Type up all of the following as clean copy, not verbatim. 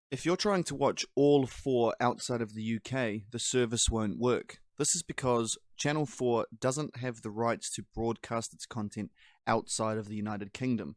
If you're trying to watch all 4 outside of the UK, the service won't work. This is because Channel 4 doesn't have the rights to broadcast its content outside of the United Kingdom.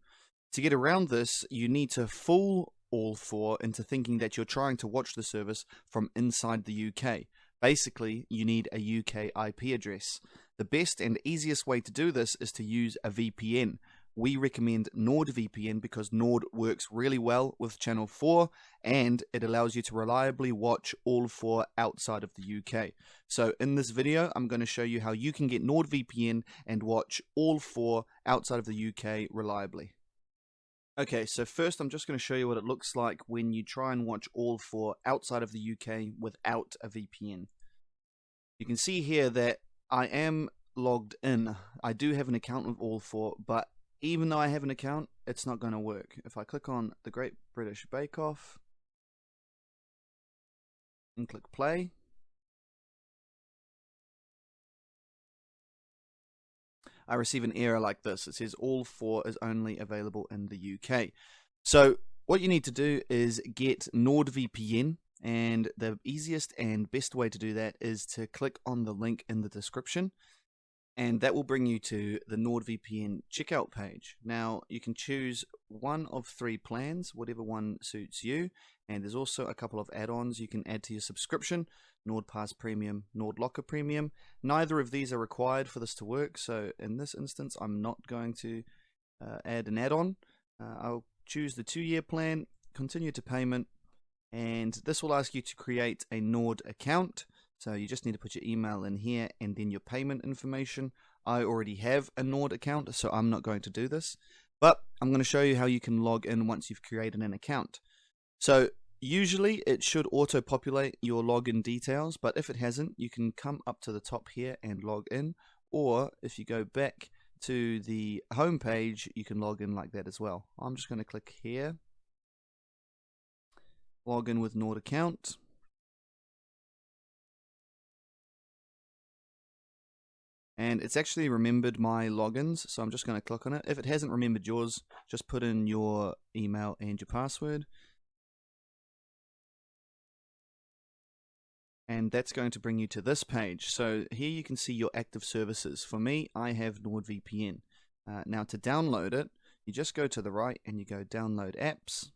To get around this, you need to fool all 4 into thinking that you're trying to watch the service from inside the UK. Basically, you need a UK IP address. The best and easiest way to do this is to use a VPN. We recommend NordVPN because Nord works really well with Channel 4 and it allows you to reliably watch all 4 outside of the UK. So in this video, I'm going to show you how you can get NordVPN and watch all 4 outside of the UK reliably. Okay, so first I'm just going to show you what it looks like when you try and watch all 4 outside of the UK without a VPN. You can see here that I am logged in. I do have an account with all 4, but even though I have an account, it's not going to work. If I click on the Great British Bake Off and click play, I receive an error like this. It says all 4 is only available in the UK. So what you need to do is get NordVPN, and the easiest and best way to do that is to click on the link in the description. And that will bring you to the NordVPN checkout page. Now, you can choose one of 3 plans, whatever one suits you. And there's also a couple of add-ons you can add to your subscription, NordPass Premium, NordLocker Premium. Neither of these are required for this to work, so in this instance, I'm not going to add an add-on. I'll choose the 2-year plan, continue to payment, and this will ask you to create a Nord account. So you just need to put your email in here and then your payment information. I already have a Nord account, so I'm not going to do this. But I'm going to show you how you can log in once you've created an account. So usually it should auto-populate your login details, but if it hasn't, you can come up to the top here and log in. Or if you go back to the home page, you can log in like that as well. I'm just going to click here. Log in with Nord account. And it's actually remembered my logins, so I'm just going to click on it. If it hasn't remembered yours, just put in your email and your password. And that's going to bring you to this page. So here you can see your active services. For me, I have NordVPN. Now to download it, you just go to the right and you go download apps.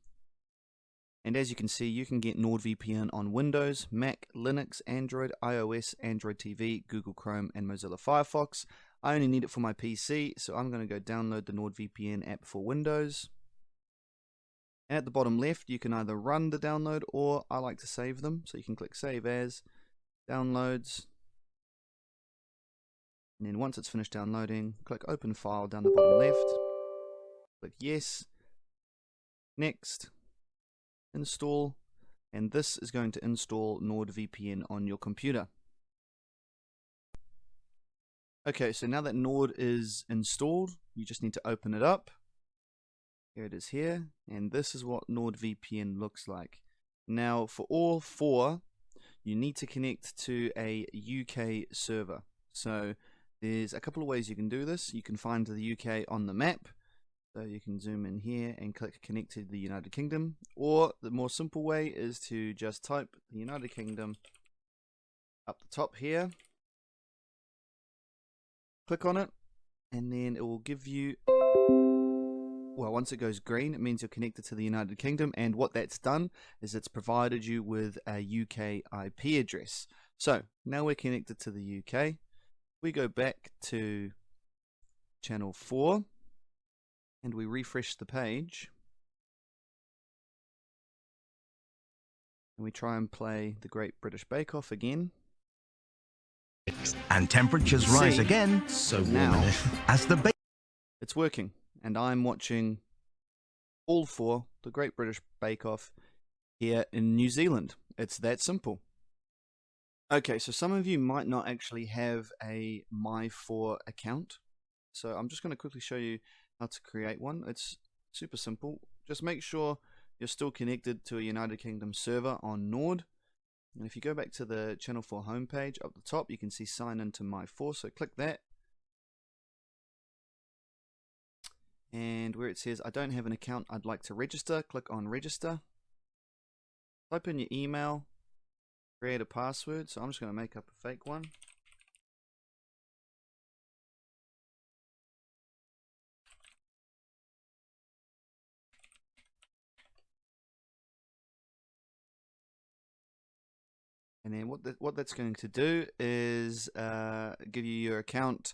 And as you can see, you can get NordVPN on Windows, Mac, Linux, Android, iOS, Android TV, Google Chrome, and Mozilla Firefox. I only need it for my PC, so I'm going to go download the NordVPN app for Windows. And at the bottom left, you can either run the download or I like to save them. So you can click Save As, Downloads. And then once it's finished downloading, click Open File down the bottom left. Click Yes. Next. Install, and this is going to install NordVPN on your computer. Okay, so now that Nord is installed, you just need to open it up. Here it is here, and this is what NordVPN looks like. Now, for all 4, you need to connect to a UK server. So there's a couple of ways you can do this. You can find the UK on the map. So you can zoom in here and click connect to the United Kingdom, or the more simple way is to just type the United Kingdom up the top here, click on it, and then it will give you, well, once it goes green, it means you're connected to the United Kingdom, and what that's done is it's provided you with a UK IP address. So now we're connected to the UK. We go back to Channel 4. And we refresh the page, and we try and play the Great British Bake Off again. And temperatures rise again. So warm now in here. As the it's working, and I'm watching all 4 the Great British Bake Off here in New Zealand. It's that simple. Okay, so some of you might not actually have a My4 account, so I'm just going to quickly show you how to create one. It's super simple. Just make sure you're still connected to a United Kingdom server on Nord. And if you go back to the Channel 4 homepage, up the top you can see sign into My4, so click that. And where it says I don't have an account, I'd like to register, click on register. type in your email, create a password. So I'm just going to make up a fake one. And then what that's going to do is give you your account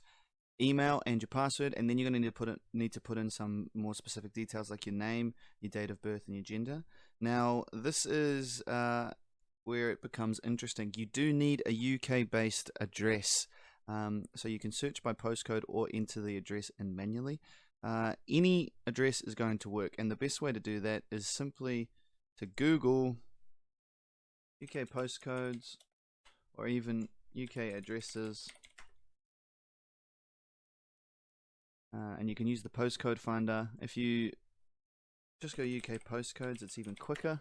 email and your password, and then you're going to need to put in some more specific details like your name, your date of birth, and your gender. Now, this is where it becomes interesting. You do need a UK-based address, so you can search by postcode or enter the address in manually. Any address is going to work, and the best way to do that is simply to Google UK postcodes or even UK addresses, and you can use the postcode finder. If you just go UK postcodes, it's even quicker.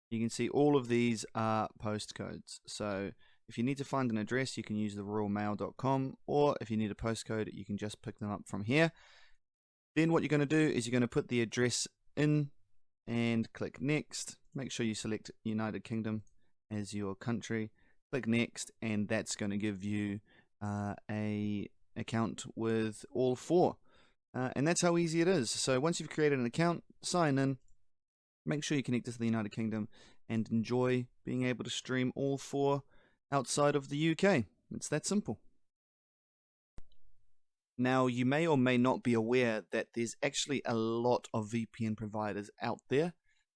You can see all of these are postcodes. So if you need to find an address, you can use the royalmail.com, or if you need a postcode, you can just pick them up from here. Then what you're going to do is you're going to put the address in and click next. Make sure you select United Kingdom as your country. Click next, and that's going to give you a account with all four. And that's how easy it is. So once you've created an account, sign in, make sure you connect to the United Kingdom, and enjoy being able to stream all four outside of the UK. It's that simple. Now, you may or may not be aware that there's actually a lot of VPN providers out there.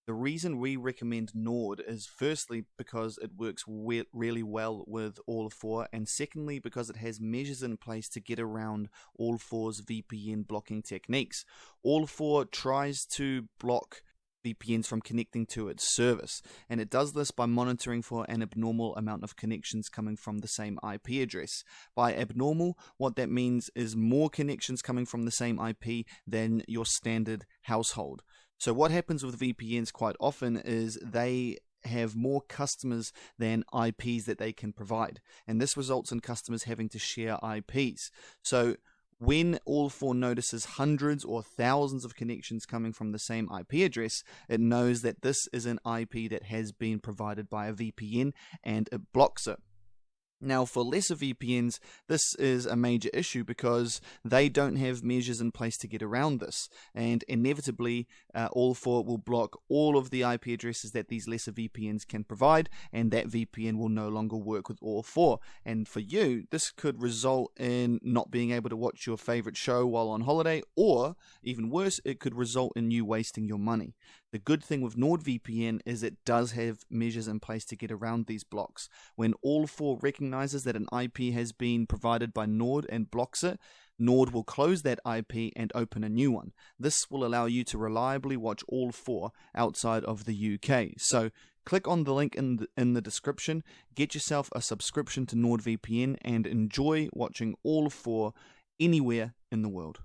The reason we recommend Nord is firstly because it works really well with all four, and secondly because it has measures in place to get around all four's VPN blocking techniques. All four tries to block VPNs from connecting to its service, and it does this by monitoring for an abnormal amount of connections coming from the same IP address. By abnormal, what that means is more connections coming from the same IP than your standard household. So what happens with VPNs quite often is they have more customers than IPs that they can provide, and this results in customers having to share IPs. So when all four notices hundreds or thousands of connections coming from the same IP address, it knows that this is an IP that has been provided by a VPN, and it blocks it. Now, for lesser VPNs, this is a major issue because they don't have measures in place to get around this, and inevitably all four will block all of the IP addresses that these lesser VPNs can provide, and that VPN will no longer work with all four. And for you, this could result in not being able to watch your favorite show while on holiday, or even worse, it could result in you wasting your money. The good thing with NordVPN is it does have measures in place to get around these blocks. When all four recognizes that an IP has been provided by Nord and blocks it, Nord will close that IP and open a new one. This will allow you to reliably watch all four outside of the UK. So click on the link in the description, get yourself a subscription to NordVPN, and enjoy watching all four anywhere in the world.